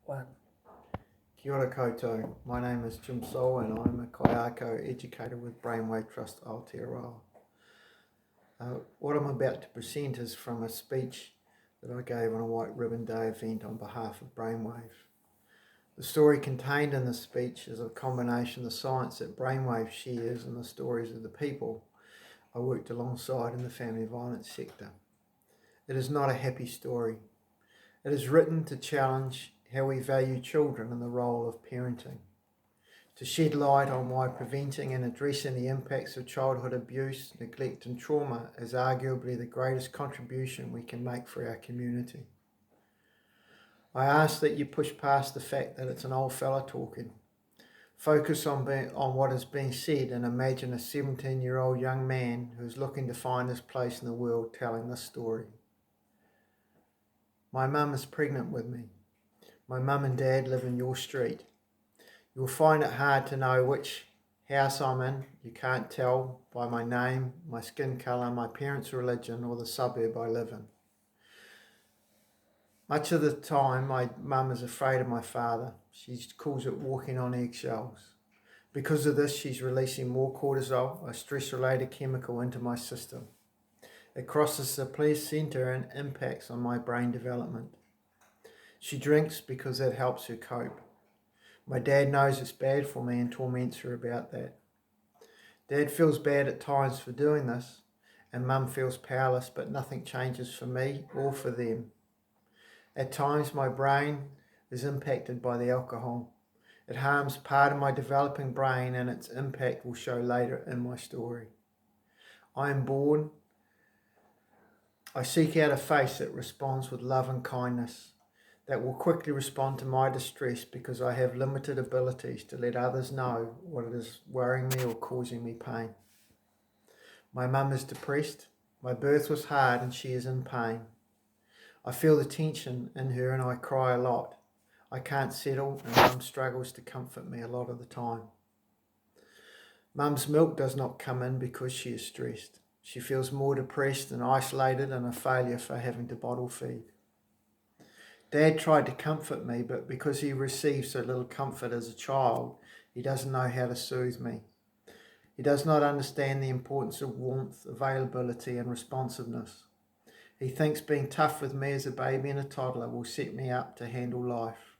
One. Kia ora koutou. My name is Jim Soul and I'm a Kaiako educator with Brainwave Trust Aotearoa. What I'm about to present is from a speech that I gave on a White Ribbon Day event on behalf of Brainwave. The story contained in the speech is a combination of the science that Brainwave shares and the stories of the people I worked alongside in the family violence sector. It is not a happy story. It is written to challenge how we value children and the role of parenting, to shed light on why preventing and addressing the impacts of childhood abuse, neglect and trauma is arguably the greatest contribution we can make for our community. I ask that you push past the fact that it's an old fella talking. Focus on what is being said and imagine a 17-year-old young man who's looking to find his place in the world telling this story. My mum is pregnant with me. My mum and dad live in your street. You'll find it hard to know which house I'm in. You can't tell by my name, my skin colour, my parents' religion or the suburb I live in. Much of the time my mum is afraid of my father. She calls it walking on eggshells. Because of this, she's releasing more cortisol, a stress-related chemical, into my system. It crosses the placenta and impacts on my brain development. She drinks because that helps her cope. My dad knows it's bad for me and torments her about that. Dad feels bad at times for doing this, and Mum feels powerless, but nothing changes for me or for them. At times my brain is impacted by the alcohol. It harms part of my developing brain and its impact will show later in my story. I am born. I seek out a face that responds with love and kindness, that will quickly respond to my distress because I have limited abilities to let others know what it is worrying me or causing me pain. My mum is depressed. My birth was hard and she is in pain. I feel the tension in her and I cry a lot. I can't settle and Mum struggles to comfort me a lot of the time. Mum's milk does not come in because she is stressed. She feels more depressed and isolated and a failure for having to bottle feed. Dad tried to comfort me, but because he received so little comfort as a child, he doesn't know how to soothe me. He does not understand the importance of warmth, availability and responsiveness. He thinks being tough with me as a baby and a toddler will set me up to handle life.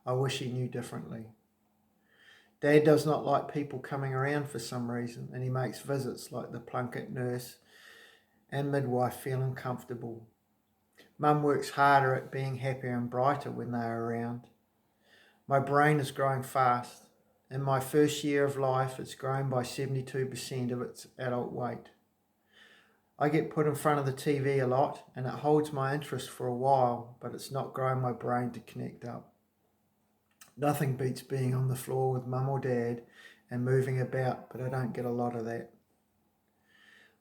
I wish he knew differently. Dad does not like people coming around for some reason, and he makes visits like the plunket nurse and midwife feel uncomfortable. Mum works harder at being happier and brighter when they are around. My brain is growing fast. In my first year of life, it's grown by 72% of its adult weight. I get put in front of the TV a lot and it holds my interest for a while, but it's not growing my brain to connect up. Nothing beats being on the floor with Mum or Dad and moving about, but I don't get a lot of that.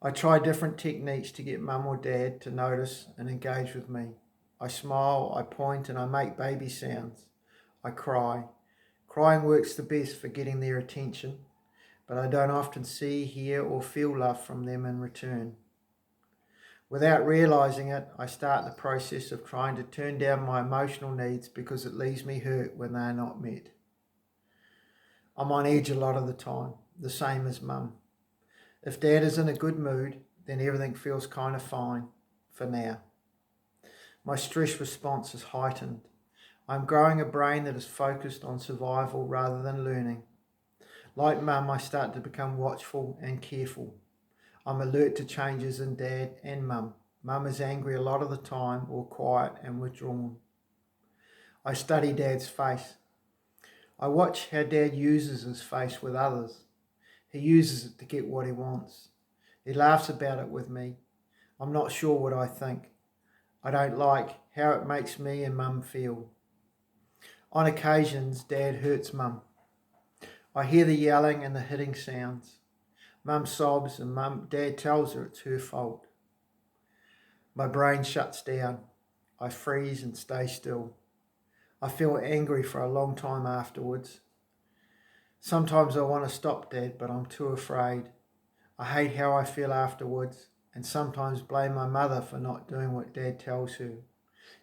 I try different techniques to get Mum or Dad to notice and engage with me. I smile, I point, and I make baby sounds. I cry. Crying works the best for getting their attention, but I don't often see, hear, or feel love from them in return. Without realising it, I start the process of trying to turn down my emotional needs because it leaves me hurt when they are not met. I'm on edge a lot of the time, the same as Mum. If Dad is in a good mood, then everything feels kind of fine for now. My stress response is heightened. I'm growing a brain that is focused on survival rather than learning. Like Mum, I start to become watchful and careful. I'm alert to changes in Dad and Mum. Mum is angry a lot of the time or quiet and withdrawn. I study Dad's face. I watch how Dad uses his face with others. He uses it to get what he wants. He laughs about it with me. I'm not sure what I think. I don't like how it makes me and Mum feel. On occasions, Dad hurts Mum. I hear the yelling and the hitting sounds. Mum sobs and Dad tells her it's her fault. My brain shuts down. I freeze and stay still. I feel angry for a long time afterwards. Sometimes I want to stop Dad, but I'm too afraid. I hate how I feel afterwards and sometimes blame my mother for not doing what Dad tells her.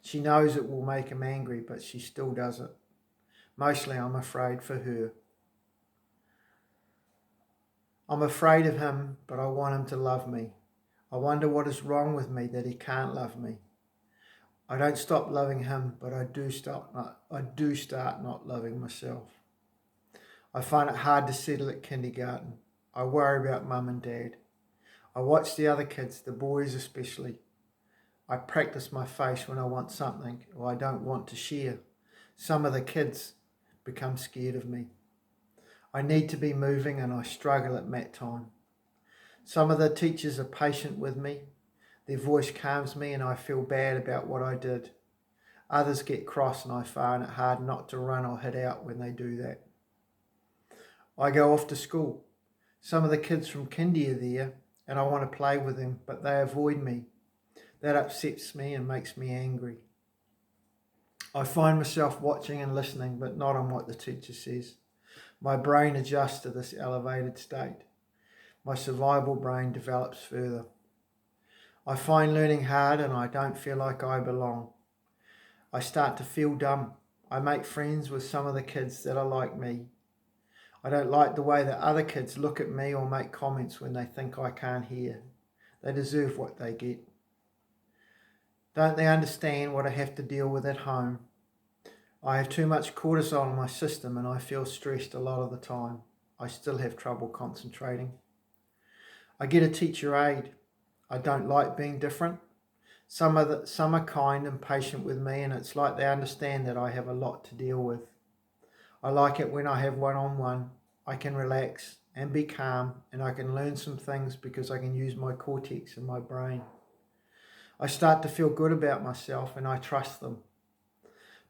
She knows it will make him angry, but she still does it. Mostly I'm afraid for her. I'm afraid of him, but I want him to love me. I wonder what is wrong with me that he can't love me. I don't stop loving him, but I do start not loving myself. I find it hard to settle at kindergarten. I worry about mum and dad. I watch the other kids, the boys especially. I practice my face when I want something or I don't want to share. Some of the kids become scared of me. I need to be moving and I struggle at mat time. Some of the teachers are patient with me. Their voice calms me and I feel bad about what I did. Others get cross and I find it hard not to run or head out when they do that. I go off to school. Some of the kids from kindy are there and I want to play with them, but they avoid me. That upsets me and makes me angry. I find myself watching and listening, but not on what the teacher says. My brain adjusts to this elevated state. My survival brain develops further. I find learning hard and I don't feel like I belong. I start to feel dumb. I make friends with some of the kids that are like me. I don't like the way that other kids look at me or make comments when they think I can't hear. They deserve what they get. Don't they understand what I have to deal with at home? I have too much cortisol in my system and I feel stressed a lot of the time. I still have trouble concentrating. I get a teacher aide. I don't like being different. Some are kind and patient with me and it's like they understand that I have a lot to deal with. I like it when I have one-on-one. I can relax and be calm and I can learn some things because I can use my cortex and my brain. I start to feel good about myself and I trust them.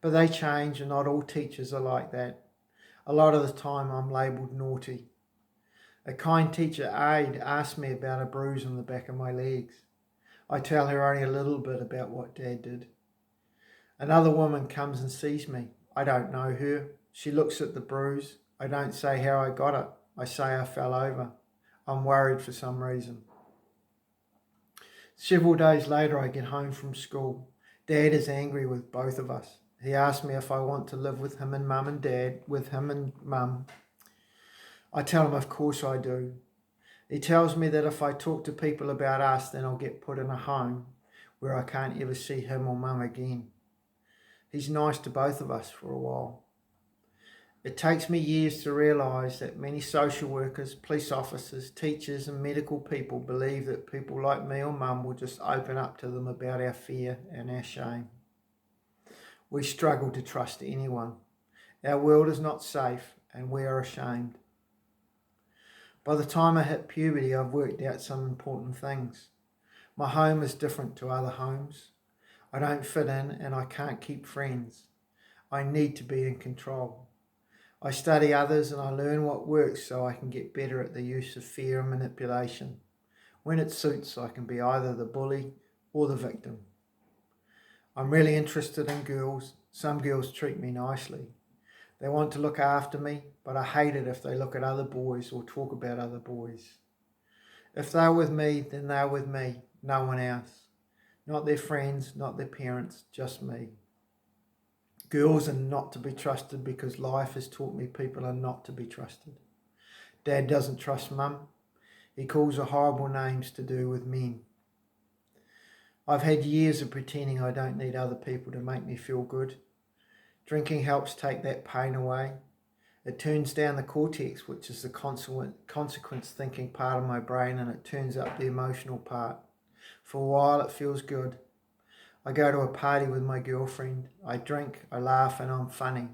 But they change and not all teachers are like that. A lot of the time I'm labelled naughty. A kind teacher aide asked me about a bruise on the back of my legs. I tell her only a little bit about what Dad did. Another woman comes and sees me. I don't know her. She looks at the bruise. I don't say how I got it. I say I fell over. I'm worried for some reason. Several days later I get home from school. Dad is angry with both of us. He asked me if I want to live with him and Mum and Dad, with him and Mum. I tell him of course I do. He tells me that if I talk to people about us, then I'll get put in a home where I can't ever see him or Mum again. He's nice to both of us for a while. It takes me years to realise that many social workers, police officers, teachers and medical people believe that people like me or Mum will just open up to them about our fear and our shame. We struggle to trust anyone. Our world is not safe and we are ashamed. By the time I hit puberty, I've worked out some important things. My home is different to other homes. I don't fit in and I can't keep friends. I need to be in control. I study others and I learn what works so I can get better at the use of fear and manipulation. When it suits, I can be either the bully or the victim. I'm really interested in girls. Some girls treat me nicely. They want to look after me, but I hate it if they look at other boys or talk about other boys. If they're with me, then they're with me, no one else. Not their friends, not their parents, just me. Girls are not to be trusted because life has taught me people are not to be trusted. Dad doesn't trust Mum. He calls her horrible names to do with men. I've had years of pretending I don't need other people to make me feel good. Drinking helps take that pain away. It turns down the cortex, which is the consequence thinking part of my brain, and it turns up the emotional part. For a while it feels good. I go to a party with my girlfriend. I drink, I laugh and I'm funny.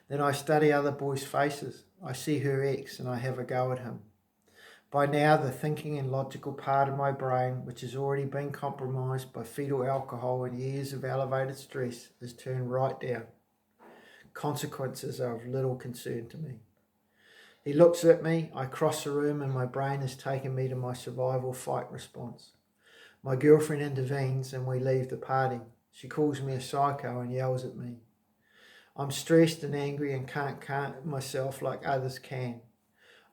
Then I study other boys' faces. I see her ex and I have a go at him. By now the thinking and logical part of my brain, which has already been compromised by fetal alcohol and years of elevated stress, is turned right down. Consequences are of little concern to me. He looks at me, I cross the room and my brain has taken me to my survival fight response. My girlfriend intervenes and we leave the party. She calls me a psycho and yells at me. I'm stressed and angry and can't calm myself like others can.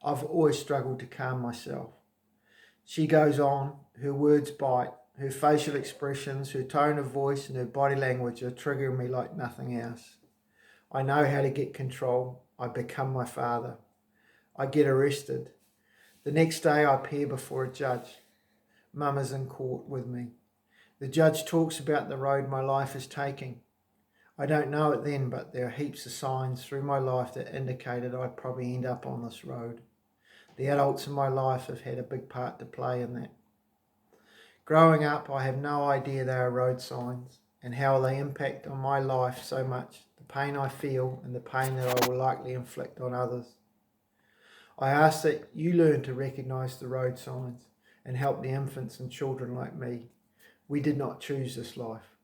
I've always struggled to calm myself. She goes on, her words bite, her facial expressions, her tone of voice and her body language are triggering me like nothing else. I know how to get control. I become my father. I get arrested. The next day I appear before a judge. Mum is in court with me. The judge talks about the road my life is taking. I don't know it then, but there are heaps of signs through my life that indicated I'd probably end up on this road. The adults in my life have had a big part to play in that. Growing up, I have no idea they are road signs and how they impact on my life so much, the pain I feel and the pain that I will likely inflict on others. I ask that you learn to recognise the road signs and help the infants and children like me. We did not choose this life.